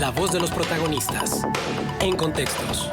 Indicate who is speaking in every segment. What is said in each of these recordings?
Speaker 1: La voz de los protagonistas. En Contextos.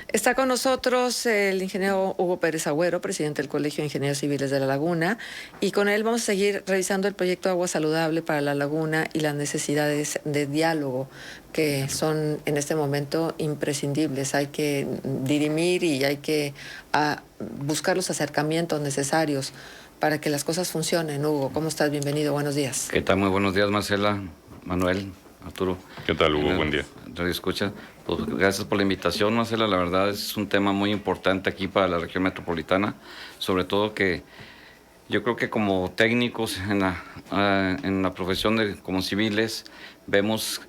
Speaker 2: Está con nosotros el ingeniero Hugo Pérez Agüero, presidente del Colegio de Ingenieros Civiles de La Laguna, y con él vamos a seguir revisando el proyecto Agua Saludable para La Laguna y las necesidades de diálogo que son en este momento imprescindibles. Hay que dirimir y hay que buscar los acercamientos necesarios para que las cosas funcionen. Hugo, ¿cómo estás? Bienvenido, buenos días.
Speaker 3: ¿Qué tal? Muy buenos días, Marcela, Manuel, Arturo.
Speaker 4: ¿Qué tal, Hugo? Buen día.
Speaker 3: Radio Escucha. Pues gracias por la invitación, Marcela. La verdad es un tema muy importante aquí para la región metropolitana, sobre todo que yo creo que como técnicos en la profesión como civiles vemos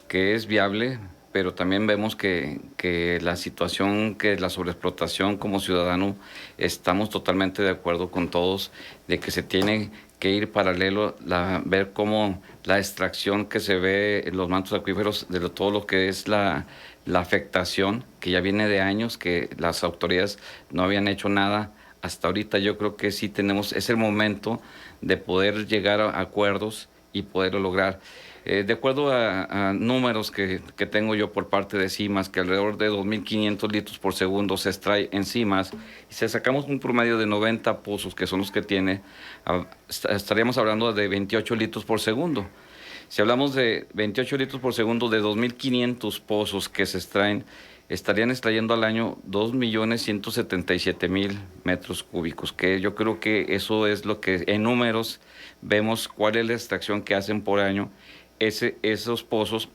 Speaker 3: que es viable, pero también vemos que la situación, que la sobreexplotación como ciudadano, estamos totalmente de acuerdo con todos de que se tiene que ir paralelo, ver cómo la extracción que se ve en los mantos acuíferos, de todo lo que es la afectación, que ya viene de años, que las autoridades no habían hecho nada. Hasta ahorita yo creo que sí es el momento de poder llegar a acuerdos y poderlo lograr. De acuerdo a números que tengo yo por parte de CIMAS, que alrededor de 2.500 litros por segundo se extrae en CIMAS, y si sacamos un promedio de 90 pozos, que son los que tiene, estaríamos hablando de 28 litros por segundo. Si hablamos de 28 litros por segundo de 2.500 pozos que se extraen, estarían extrayendo al año 2.177.000 metros cúbicos, que yo creo que eso es lo que en números vemos cuál es la extracción que hacen por año. Esos pozos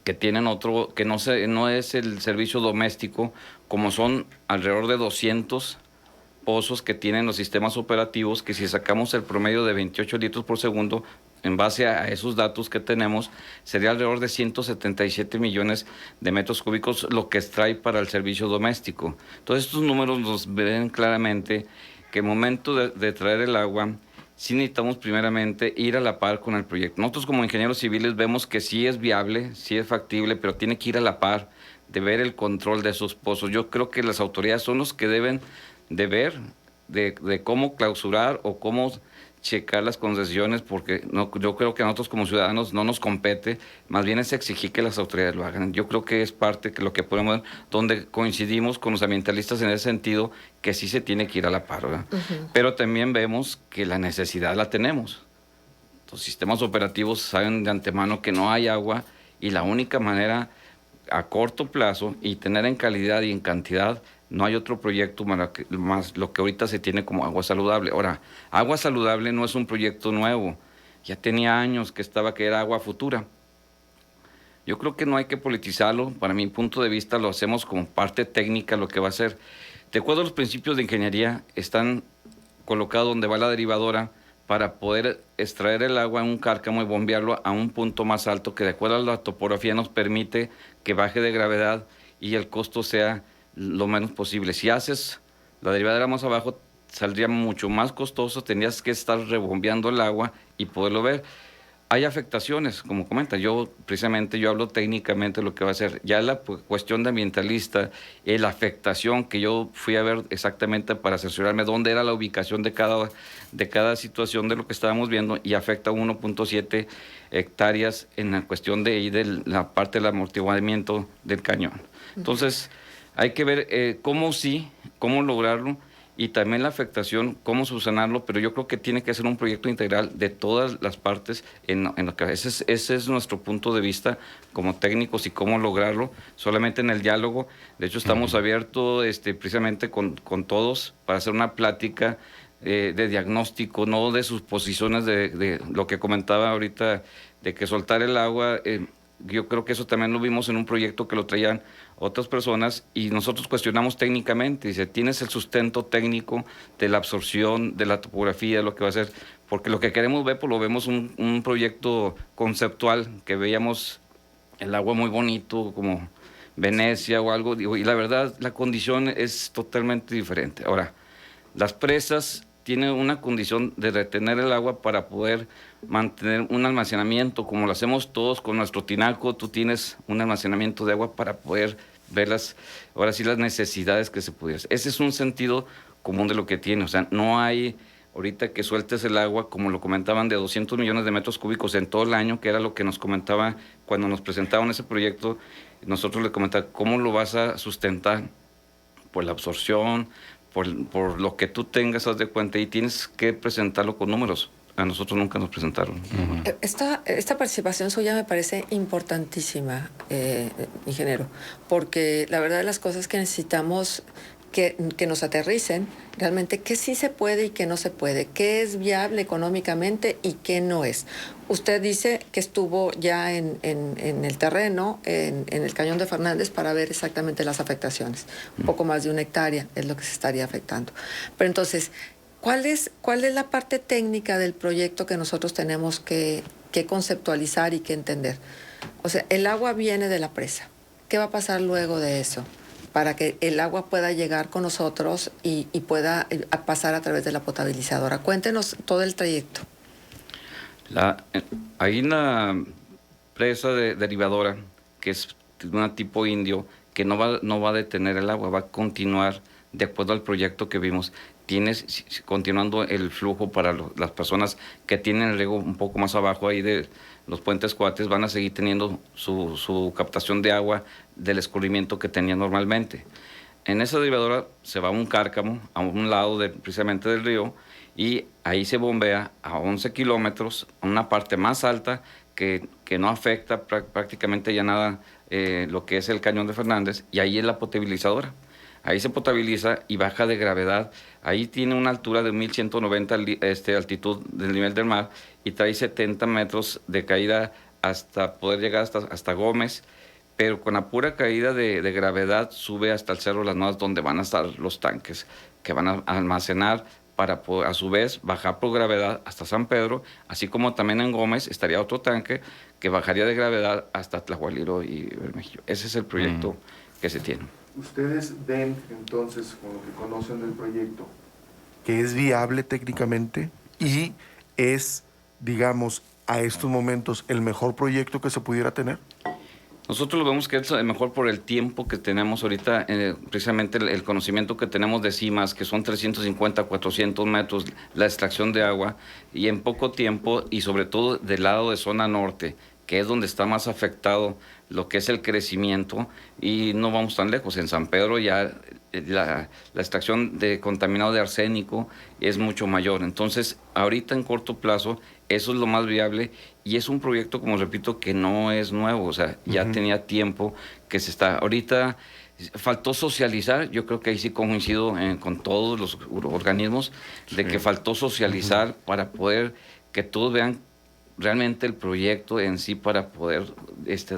Speaker 3: que tienen otro, que no es el servicio doméstico, como son alrededor de 200 pozos que tienen los sistemas operativos, que si sacamos el promedio de 28 litros por segundo, en base a esos datos que tenemos, sería alrededor de 177 millones de metros cúbicos lo que extrae para el servicio doméstico. Entonces estos números nos ven claramente que el momento de traer el agua, sí necesitamos primeramente ir a la par con el proyecto. Nosotros como ingenieros civiles vemos que sí es viable, sí es factible, pero tiene que ir a la par de ver el control de esos pozos. Yo creo que las autoridades son los que deben de ver de cómo clausurar o cómo checar las concesiones, porque yo creo que a nosotros como ciudadanos no nos compete, más bien es exigir que las autoridades lo hagan. Yo creo que es parte que lo que podemos, donde coincidimos con los ambientalistas en ese sentido, que sí se tiene que ir a la par, ¿verdad? Pero también vemos que la necesidad la tenemos. Los sistemas operativos saben de antemano que no hay agua y la única manera a corto plazo y tener en calidad y en cantidad, no hay otro proyecto más lo que ahorita se tiene como Agua Saludable. Ahora, Agua Saludable no es un proyecto nuevo, ya tenía años que era Agua Futura. Yo creo que no hay que politizarlo, para mi punto de vista lo hacemos como parte técnica lo que va a ser. De acuerdo a los principios de ingeniería, están colocados donde va la derivadora para poder extraer el agua en un cárcamo y bombearlo a un punto más alto que de acuerdo a la topografía nos permite que baje de gravedad y el costo sea lo menos posible. Si haces la derivadora más abajo, saldría mucho más costoso, tendrías que estar rebombeando el agua y poderlo ver. Hay afectaciones, como comenta, yo hablo técnicamente de lo que va a ser. Ya la cuestión de ambientalista, la afectación que yo fui a ver exactamente para cerciorarme dónde era la ubicación de cada situación de lo que estábamos viendo, y afecta 1.7 hectáreas en la cuestión de la parte del amortiguamiento del cañón. Entonces, hay que ver cómo lograrlo, y también la afectación, cómo subsanarlo, pero yo creo que tiene que ser un proyecto integral de todas las partes. Ese es nuestro punto de vista como técnicos y cómo lograrlo, solamente en el diálogo. De hecho, estamos abiertos precisamente con todos para hacer una plática de diagnóstico, no de sus posiciones de lo que comentaba ahorita, de que soltar el agua. Yo creo que eso también lo vimos en un proyecto que lo traían otras personas y nosotros cuestionamos técnicamente. Dice, ¿tienes el sustento técnico de la absorción, de la topografía, de lo que va a ser? Porque lo que queremos ver, pues lo vemos un proyecto conceptual, que veíamos el agua muy bonito, como Venecia o algo, y la verdad, la condición es totalmente diferente. Ahora, las presas tiene una condición de retener el agua para poder mantener un almacenamiento, como lo hacemos todos con nuestro tinaco. Tú tienes un almacenamiento de agua para poder ver las necesidades que se pudieran. Ese es un sentido común de lo que tiene, o sea, no hay ahorita que sueltes el agua, como lo comentaban, de 200 millones de metros cúbicos en todo el año, que era lo que nos comentaba cuando nos presentaban ese proyecto, nosotros le comentaba, ¿cómo lo vas a sustentar? Por la absorción, por lo que tú tengas, haz de cuenta, y tienes que presentarlo con números. A nosotros nunca nos presentaron.
Speaker 2: Esta participación suya me parece importantísima, ingeniero, porque la verdad de las cosas que necesitamos que nos aterricen realmente qué sí se puede y qué no se puede, qué es viable económicamente y qué no es. Usted dice que estuvo ya en el terreno, en el Cañón de Fernández, para ver exactamente las afectaciones. Un poco más de 1 hectárea es lo que se estaría afectando. Pero entonces, ¿cuál es la parte técnica del proyecto que nosotros tenemos que conceptualizar y que entender? O sea, el agua viene de la presa. ¿Qué va a pasar luego de eso? Para que el agua pueda llegar con nosotros y pueda pasar a través de la potabilizadora. Cuéntenos todo el trayecto.
Speaker 3: Hay una presa derivadora que es una tipo indio que no va a detener el agua, va a continuar de acuerdo al proyecto que vimos. Tienes continuando el flujo para las personas que tienen el riego un poco más abajo ahí de los puentes Cuates, van a seguir teniendo su captación de agua del escurrimiento que tenían normalmente. En esa derivadora se va un cárcamo a un lado precisamente del río y ahí se bombea a 11 kilómetros, a una parte más alta que no afecta prácticamente ya nada lo que es el Cañón de Fernández, y ahí es la potabilizadora. Ahí se potabiliza y baja de gravedad. Ahí tiene una altura de 1190 altitud del nivel del mar y trae 70 metros de caída hasta poder llegar hasta Gómez, pero con la pura caída de gravedad sube hasta el Cerro Las Nuevas, donde van a estar los tanques que van a almacenar para poder, a su vez, bajar por gravedad hasta San Pedro, así como también en Gómez estaría otro tanque que bajaría de gravedad hasta Tlahualilo y Bermejillo. Ese es el proyecto que se tiene.
Speaker 4: ¿Ustedes ven entonces, con lo que conocen del proyecto, que es viable técnicamente y es, digamos, a estos momentos el mejor proyecto que se pudiera tener?
Speaker 3: Nosotros lo vemos que es mejor por el tiempo que tenemos ahorita, precisamente el conocimiento que tenemos de CIMAS, que son 350, 400 metros, la extracción de agua, y en poco tiempo, y sobre todo del lado de zona norte, que es donde está más afectado lo que es el crecimiento, y no vamos tan lejos. En San Pedro ya la extracción de contaminado de arsénico es mucho mayor. Entonces, ahorita en corto plazo, eso es lo más viable, y es un proyecto, como repito, que no es nuevo, o sea, ya tenía tiempo que se está. Ahorita faltó socializar, yo creo que ahí sí coincido con todos los organismos, de que faltó socializar para poder que todos vean realmente el proyecto en sí, para poder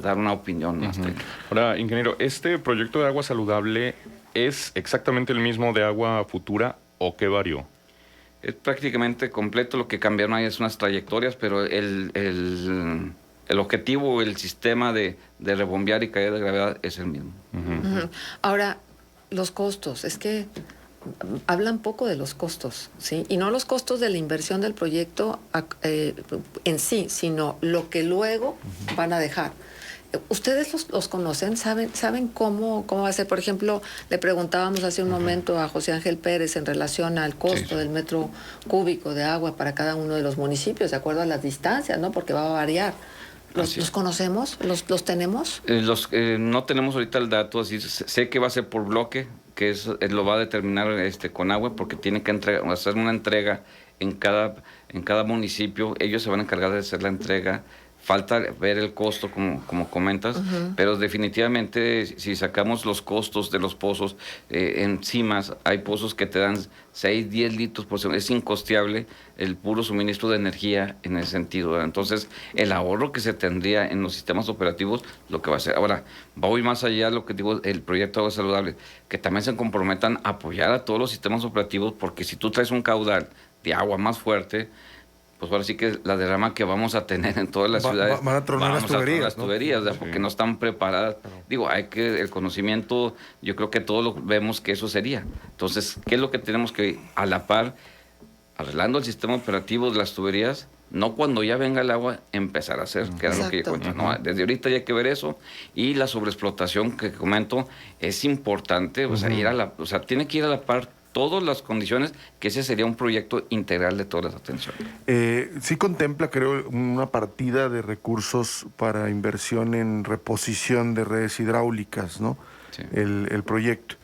Speaker 3: dar una opinión más técnica.
Speaker 5: Ahora, ingeniero, ¿este proyecto de agua saludable es exactamente el mismo de agua futura o qué varió?
Speaker 3: Es prácticamente completo. Lo que cambiaron ahí es unas trayectorias, pero el objetivo, el sistema de rebombear y caer de gravedad es el mismo.
Speaker 2: Ahora, los costos, es que hablan poco de los costos, ¿sí? Y no los costos de la inversión del proyecto en sí, sino lo que luego van a dejar. ¿Ustedes los conocen? ¿Saben cómo va a ser? Por ejemplo, le preguntábamos hace un momento a José Ángel Pérez en relación al costo del metro cúbico de agua para cada uno de los municipios, de acuerdo a las distancias, ¿no? Porque va a variar. ¿Los conocemos? ¿Los tenemos?
Speaker 3: No tenemos ahorita el dato, así sé que va a ser por bloque, que lo va a determinar con agua, porque tiene que hacer una entrega en cada municipio. Ellos se van a encargar de hacer la entrega. Falta ver el costo, como comentas, pero definitivamente si sacamos los costos de los pozos, en CIMAS hay pozos que te dan 6, 10 litros por segundo. Es incosteable el puro suministro de energía en ese sentido, ¿verdad? Entonces, el ahorro que se tendría en los sistemas operativos, lo que va a ser. Ahora, voy más allá de lo que digo, el proyecto Agua Saludable, que también se comprometan a apoyar a todos los sistemas operativos, porque si tú traes un caudal de agua más fuerte, pues ahora sí que la derrama que vamos a tener en todas las ciudades,
Speaker 4: van a tronar las tuberías,
Speaker 3: ¿no? ¿no? Porque no están preparadas. Digo, el conocimiento, yo creo que todos lo vemos que eso sería. Entonces, ¿qué es lo que tenemos que, a la par, arreglando el sistema operativo de las tuberías, no cuando ya venga el agua, empezar a hacer, que era lo que yo cuento. No, desde ahorita ya hay que ver eso, y la sobreexplotación que comento es importante, o sea, tiene que ir a la par todas las condiciones, que ese sería un proyecto integral de todas las atenciones.
Speaker 4: Sí contempla, creo, una partida de recursos para inversión en reposición de redes hidráulicas, ¿no?
Speaker 3: Sí.
Speaker 4: El proyecto.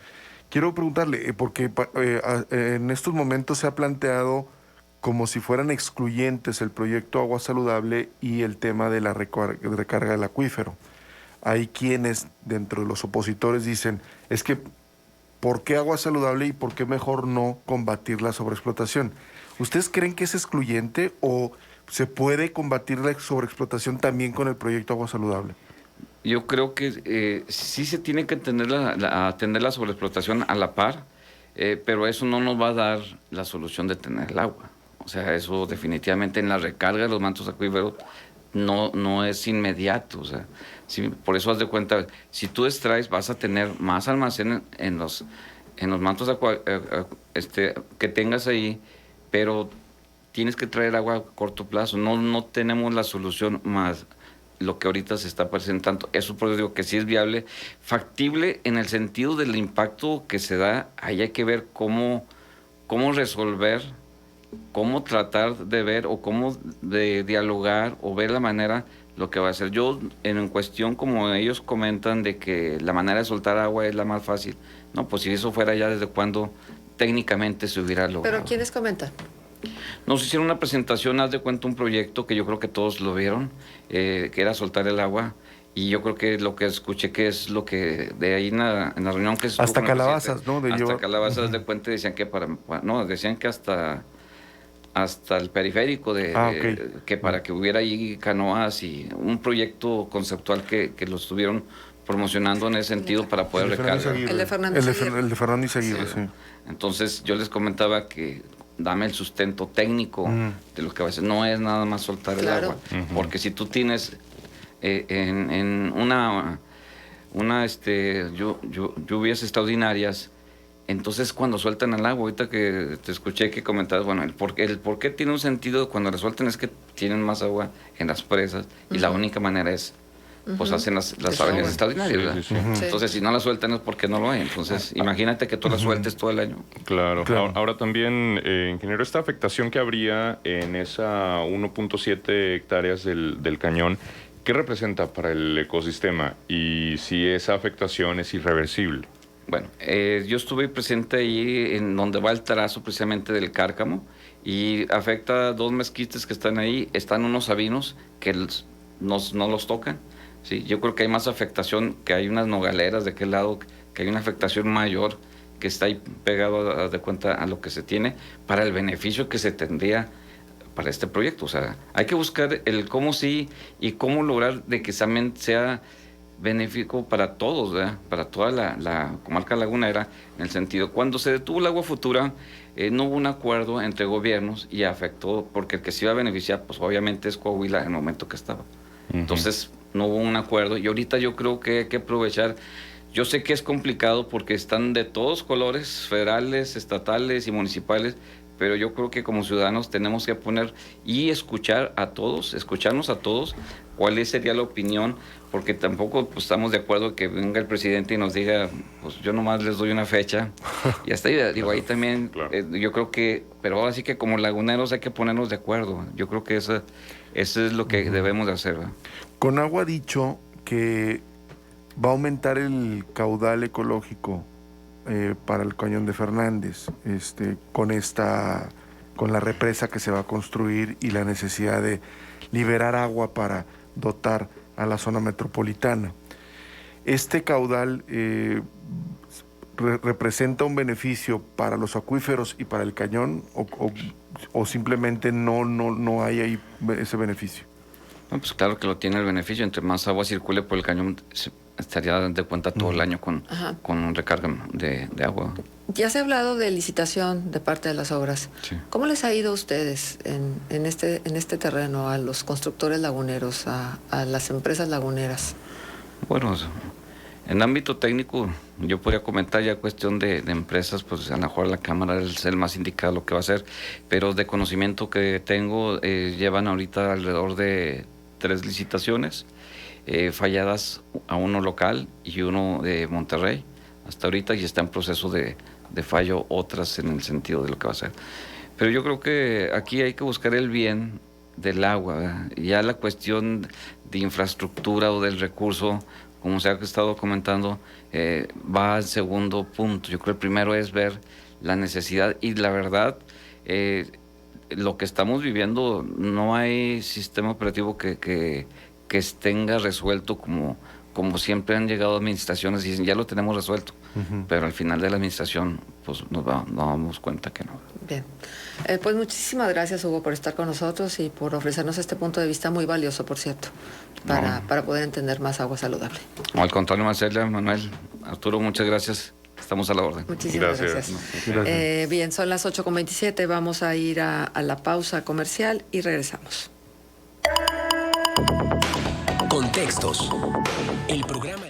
Speaker 4: Quiero preguntarle, porque en estos momentos se ha planteado como si fueran excluyentes el proyecto Agua Saludable y el tema de la recarga del acuífero. Hay quienes dentro de los opositores dicen, es que ¿por qué agua saludable y por qué mejor no combatir la sobreexplotación? ¿Ustedes creen que es excluyente o se puede combatir la sobreexplotación también con el proyecto Agua Saludable?
Speaker 3: Yo creo que sí se tiene que atender la sobreexplotación a la par, pero eso no nos va a dar la solución de tener el agua. O sea, eso definitivamente en la recarga de los mantos acuíferos no es inmediato. O sea, por eso haz de cuenta, si tú extraes vas a tener más almacén en los mantos que tengas ahí, pero tienes que traer agua a corto plazo. No tenemos la solución más lo que ahorita se está presentando. Eso por eso digo que sí es viable, factible en el sentido del impacto que se da. Ahí hay que ver cómo resolver, cómo tratar de ver o cómo de dialogar o ver la manera lo que va a hacer. Yo, en cuestión, como ellos comentan, de que la manera de soltar agua es la más fácil. No, pues si eso fuera ya, ¿desde cuándo técnicamente se hubiera logrado?
Speaker 2: ¿Pero quiénes comentan?
Speaker 3: Nos hicieron una presentación, haz de cuenta, un proyecto que yo creo que todos lo vieron, que era soltar el agua. Y yo creo que lo que escuché que es lo que de ahí en la reunión que se
Speaker 4: hasta Calabazas, ¿no?
Speaker 3: Hasta Calabazas, de cuenta, decían que decían que hasta el periférico
Speaker 4: okay.
Speaker 3: Que para que hubiera ahí canoas y un proyecto conceptual que lo estuvieron promocionando en ese sentido para poder recargar.
Speaker 2: El de Fernando Izaguirre.
Speaker 4: El de Fernando Izaguirre, sí.
Speaker 3: Entonces yo les comentaba que dame el sustento técnico de lo que va a hacer. No es nada más soltar el agua, porque si tú tienes en lluvias extraordinarias, entonces cuando sueltan el agua, ahorita que te escuché que comentabas, bueno, el por qué tiene un sentido cuando le sueltan es que tienen más agua en las presas y la única manera es pues hacen las avenidas extraordinarias, ¿verdad?
Speaker 2: Sí.
Speaker 3: Entonces, si no la sueltan es porque no lo hay. Entonces, imagínate que tú la sueltes todo el año.
Speaker 5: Claro. Ahora también, ingeniero, esta afectación que habría en esa 1.7 hectáreas del cañón, ¿qué representa para el ecosistema? Y si esa afectación es irreversible.
Speaker 3: Bueno, yo estuve presente ahí en donde va el trazo precisamente del cárcamo y afecta a 2 mezquites que están ahí. Están unos sabinos que no los tocan. Sí, yo creo que hay más afectación, que hay unas nogaleras de aquel lado, que hay una afectación mayor que está ahí pegado de cuenta a lo que se tiene para el beneficio que se tendría para este proyecto. O sea, hay que buscar el cómo sí y cómo lograr de que también sea benéfico para todos, ¿verdad? Para toda la comarca lagunera, en el sentido, cuando se detuvo el agua futura, no hubo un acuerdo entre gobiernos y afectó, porque el que se iba a beneficiar, pues obviamente es Coahuila en el momento que estaba. Entonces, no hubo un acuerdo y ahorita yo creo que hay que aprovechar. Yo sé que es complicado porque están de todos colores, federales, estatales y municipales, pero yo creo que como ciudadanos tenemos que poner y escucharnos a todos, cuál sería la opinión, porque tampoco pues, estamos de acuerdo que venga el presidente y nos diga, pues yo nomás les doy una fecha y hasta ahí, digo, ahí también, claro. Yo creo que, pero ahora sí que como laguneros hay que ponernos de acuerdo. Yo creo que eso es lo que debemos de hacer, ¿verdad?
Speaker 4: Conagua ha dicho que va a aumentar el caudal ecológico para el Cañón de Fernández, con la represa que se va a construir y la necesidad de liberar agua para dotar a la zona metropolitana. ¿Este caudal representa un beneficio para los acuíferos y para el cañón o simplemente no hay ahí ese beneficio?
Speaker 3: No, pues claro que lo tiene el beneficio. Entre más agua circule por el cañón, estaría de cuenta todo el año con recarga de agua.
Speaker 2: Ya se ha hablado de licitación de parte de las obras.
Speaker 3: Sí.
Speaker 2: ¿Cómo les ha ido a ustedes en este terreno, a los constructores laguneros, a las empresas laguneras?
Speaker 3: Bueno, en ámbito técnico, yo podría comentar ya cuestión de empresas, pues a lo mejor la Cámara es el más indicado lo que va a hacer, pero de conocimiento que tengo, llevan ahorita alrededor de 3 licitaciones, falladas a uno local y uno de Monterrey hasta ahorita, y está en proceso de de fallo, otras en el sentido de lo que va a ser. Pero yo creo que aquí hay que buscar el bien del agua, ¿verdad? Ya la cuestión de infraestructura o del recurso, como se ha estado comentando, va al segundo punto. Yo creo que el primero es ver la necesidad y la verdad, lo que estamos viviendo, no hay sistema operativo que tenga resuelto como siempre han llegado administraciones y dicen, ya lo tenemos resuelto. Pero al final de la administración, pues nos damos cuenta que no.
Speaker 2: Bien. Pues muchísimas gracias, Hugo, por estar con nosotros y por ofrecernos este punto de vista muy valioso, por cierto, para poder entender más agua saludable.
Speaker 3: No, al contrario, Marcela, Manuel, Arturo, muchas gracias. Estamos a la orden.
Speaker 2: Muchísimas
Speaker 5: Gracias.
Speaker 2: gracias. Bien, son las 8:27. Vamos a ir a la pausa comercial y regresamos.
Speaker 1: Contextos. El programa